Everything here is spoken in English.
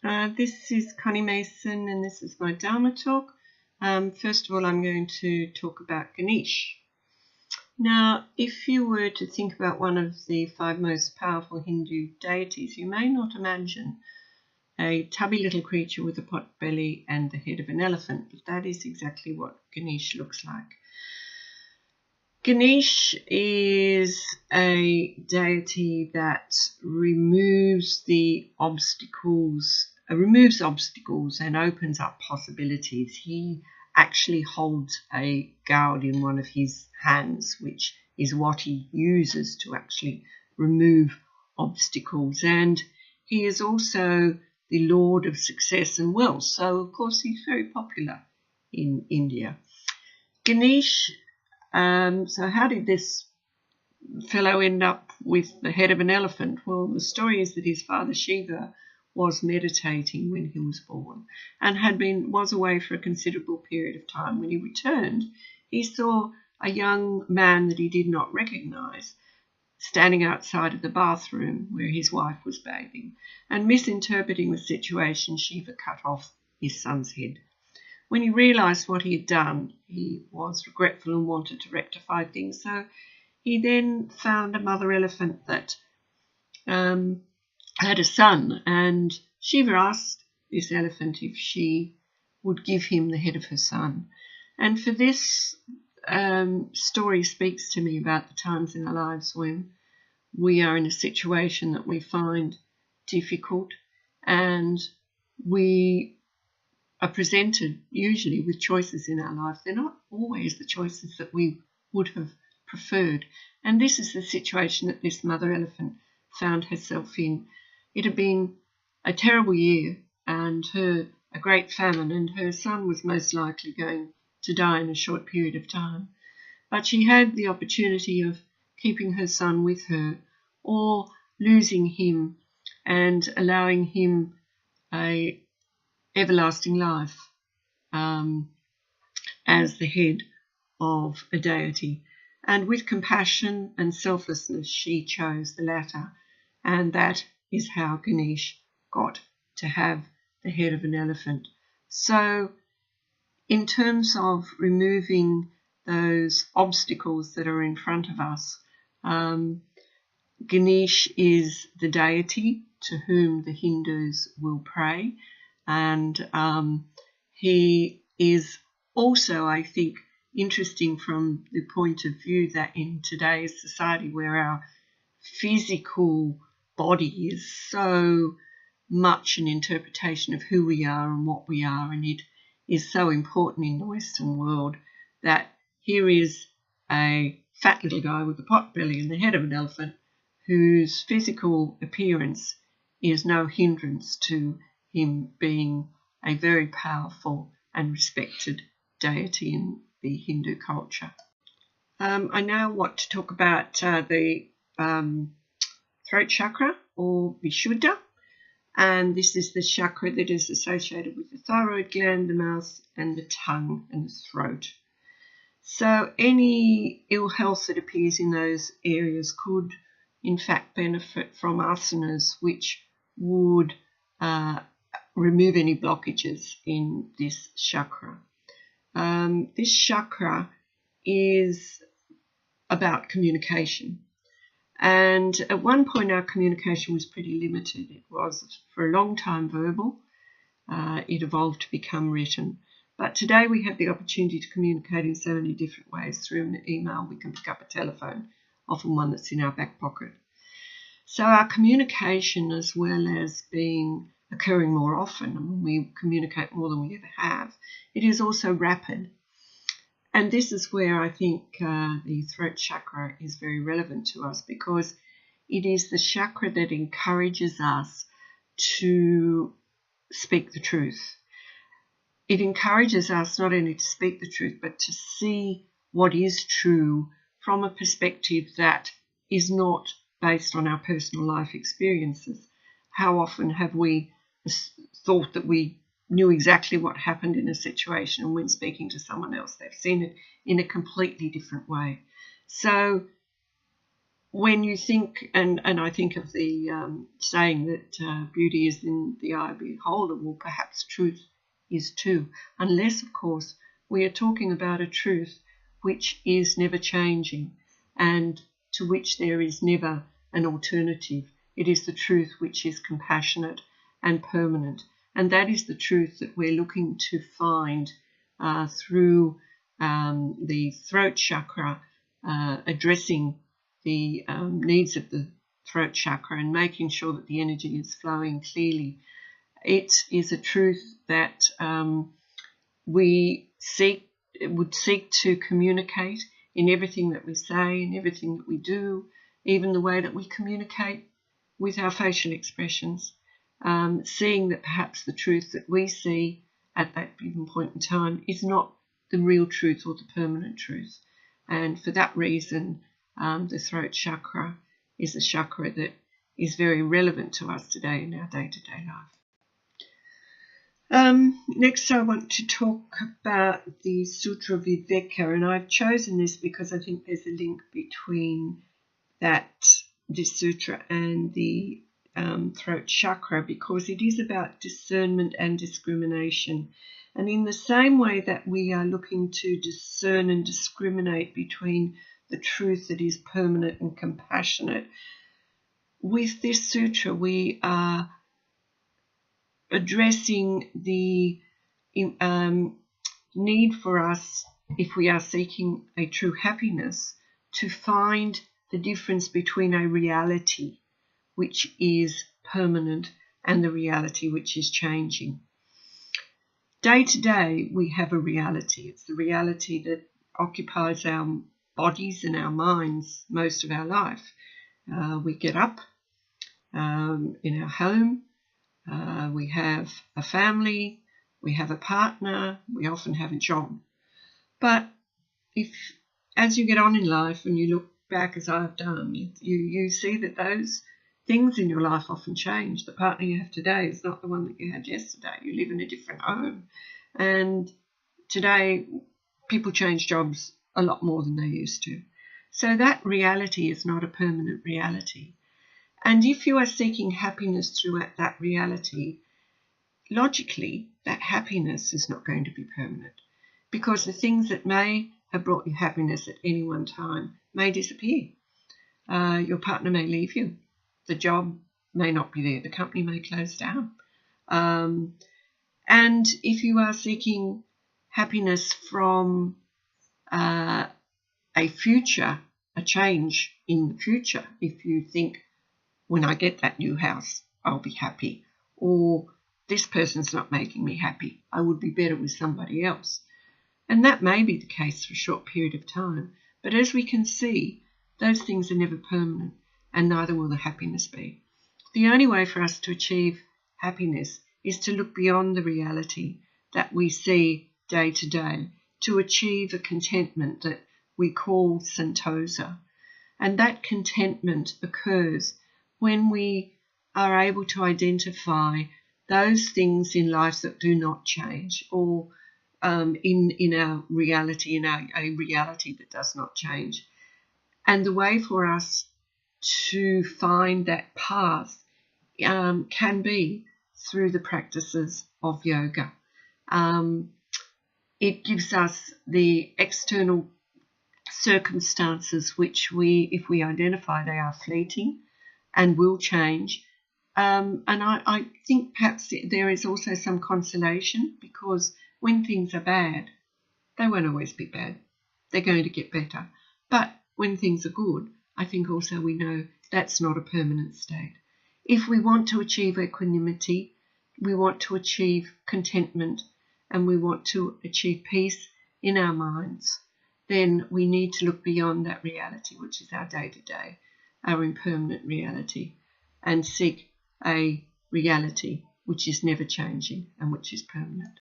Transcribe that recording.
This is Connie Mason and this is my Dharma talk. First of all, I'm going to talk about Ganesh. Now, if you were to think about one of the 5 most powerful Hindu deities, you may not imagine a tubby little creature with a pot belly and the head of an elephant, but that is exactly what Ganesh looks like. Ganesh is a deity that removes obstacles and opens up possibilities. He actually holds a gourd in one of his hands, which is what he uses to actually remove obstacles. And he is also the Lord of success and wealth. So, of course, he's very popular in India. Ganesh. So how did this fellow end up with the head of an elephant? Well, the story is that his father Shiva was meditating when he was born and was away for a considerable period of time. When he returned, he saw a young man that he did not recognize standing outside of the bathroom where his wife was bathing, and misinterpreting the situation, Shiva cut off his son's head. When he realised what he had done, he was regretful and wanted to rectify things. So he then found a mother elephant that had a son, and Shiva asked this elephant if she would give him the head of her son. And for this story speaks to me about the times in our lives when we are in a situation that we find difficult, and we are presented usually with choices in our life. They're not always the choices that we would have preferred. And this is the situation that this mother elephant found herself in. It had been a terrible year and a great famine, and her son was most likely going to die in a short period of time. But she had the opportunity of keeping her son with her or losing him and allowing him a everlasting life as the head of a deity. And with compassion and selflessness, she chose the latter. And that is how Ganesh got to have the head of an elephant. So in terms of removing those obstacles that are in front of us, Ganesh is the deity to whom the Hindus will pray. And he is also, I think, interesting from the point of view that in today's society where our physical body is so much an interpretation of who we are and what we are, and it is so important in the Western world that here is a fat little guy with a pot belly and the head of an elephant whose physical appearance is no hindrance to him being a very powerful and respected deity in the Hindu culture. I now want to talk about the throat chakra, or Vishuddha, and this is the chakra that is associated with the thyroid gland, the mouth, and the tongue and the throat. So any ill health that appears in those areas could in fact benefit from asanas which would remove any blockages in this chakra. This chakra is about communication. And at one point our communication was pretty limited. It was for a long time verbal. It evolved to become written. But today we have the opportunity to communicate in so many different ways. Through an email, we can pick up a telephone, often one that's in our back pocket. So our communication, as well as occurring more often, we communicate more than we ever have, it is also rapid. And this is where I think the throat chakra is very relevant to us, because it is the chakra that encourages us to speak the truth. It encourages us not only to speak the truth, but to see what is true from a perspective that is not based on our personal life experiences. How often have we thought that we knew exactly what happened in a situation, and when speaking to someone else, they've seen it in a completely different way. So when you think, and I think of the saying that beauty is in the eye of the beholder, well, perhaps truth is too, unless, of course, we are talking about a truth which is never changing and to which there is never an alternative. It is the truth which is compassionate and permanent, and that is the truth that we're looking to find through the throat chakra, addressing the needs of the throat chakra and making sure that the energy is flowing clearly. It is a truth that we would seek to communicate in everything that we say, in everything that we do, even the way that we communicate with our facial expressions, seeing that perhaps the truth that we see at that given point in time is not the real truth or the permanent truth. And for that reason, the throat chakra is a chakra that is very relevant to us today in our day-to-day life. Next, I want to talk about the Sutra Viveka, and I've chosen this because I think there's a link between this sutra and the throat chakra, because it is about discernment and discrimination. And in the same way that we are looking to discern and discriminate between the truth that is permanent and compassionate, with this sutra we are addressing the need for us, if we are seeking a true happiness, to find the difference between a reality which is permanent and the reality which is changing. Day to day, we have a reality. It's the reality that occupies our bodies and our minds most of our life. We get up in our home, we have a family, we have a partner, we often have a job. But as you get on in life and you look back, as I've done, you see that those things in your life often change. The partner you have today is not the one that you had yesterday. You live in a different home. And today, people change jobs a lot more than they used to. So that reality is not a permanent reality. And if you are seeking happiness through that reality, logically, that happiness is not going to be permanent, because the things that may have brought you happiness at any one time may disappear. Your partner may leave you. The job may not be there. The company may close down. And if you are seeking happiness from a future, a change in the future, if you think, when I get that new house, I'll be happy, or this person's not making me happy, I would be better with somebody else. And that may be the case for a short period of time, but as we can see, those things are never permanent, and neither will the happiness be. The only way for us to achieve happiness is to look beyond the reality that we see day to day, to achieve a contentment that we call Santosa. And that contentment occurs when we are able to identify those things in life that do not change, or in our reality, a reality that does not change. And the way for us to find that path can be through the practices of yoga. It gives us the external circumstances which if we identify they are fleeting and will change. And I think perhaps there is also some consolation, because when things are bad, they won't always be bad. They're going to get better. But when things are good, I think also we know that's not a permanent state. If we want to achieve equanimity, we want to achieve contentment, and we want to achieve peace in our minds, then we need to look beyond that reality, which is our day-to-day, our impermanent reality, and seek a reality which is never changing and which is permanent.